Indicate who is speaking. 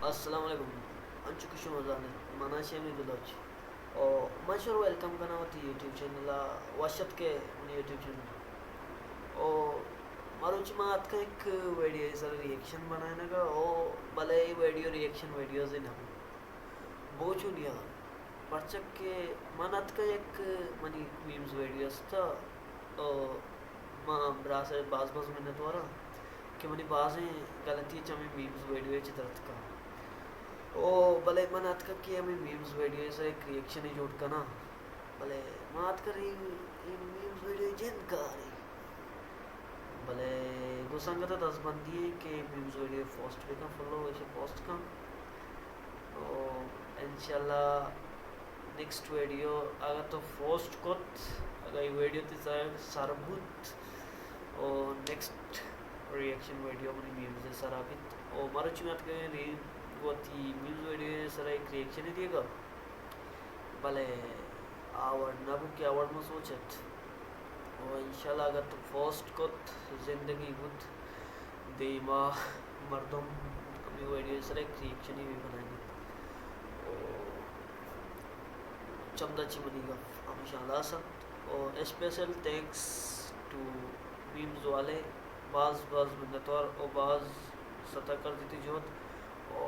Speaker 1: السلام علیکم. انچو کشو مزانے مانا شیمی دلوچ او منشور ویلکم کرنا ہوتی یوٹیوب چینل واشت کے یوٹیوب چینل او ماروچ مات کا ایک ویڈیو سر ریئیکشن بنانے کا او بلے ویڈیو ریئیکشن ویڈیوز ہیں نا بوچو لیا پرچک کے منات کا ایک منی میمز ویڈیوز تھا او ماں براسے باز منت وارا کہ منی بازیں غلطی چمی میمز ویڈیو چترت کا او بلے منات کا کہ ہمیں میمز ویڈیو سے ایک ریئیکشن ہی جوڑ کا نا بلے مات کر رہی میمز ویڈیو جن کا رہی بلے گسانگا تا 10 بندی ہے کہ میمز ویڈیو پوسٹ پہ کا فلو ایسے پوسٹ کا او انشاءاللہ نیکسٹ ویڈیو اگر تو پوسٹ کت اگر یہ ویڈیو تی ساربوت او نیکسٹ ریئیکشن ویڈیو منی میمز سارابت او مارو چیمات کے ری گوتی میمز ویڈیو سارا ایک ریئیکشن دیے گا بلے آورڈ نابو کی آورڈ میں سوچت او انشاءاللہ اگر تو پوسٹ کت زندگی بود دیما مردم اپنی ویڈیو سارا ایک ریئیکشن ہی بھی بنائیں گے او چمدہ چی منی گا ہمیشہ اللہ سن او اسپیشل تھینکس ٹو میمز والے باز منتوار او باز سطح کر دیتی جوت او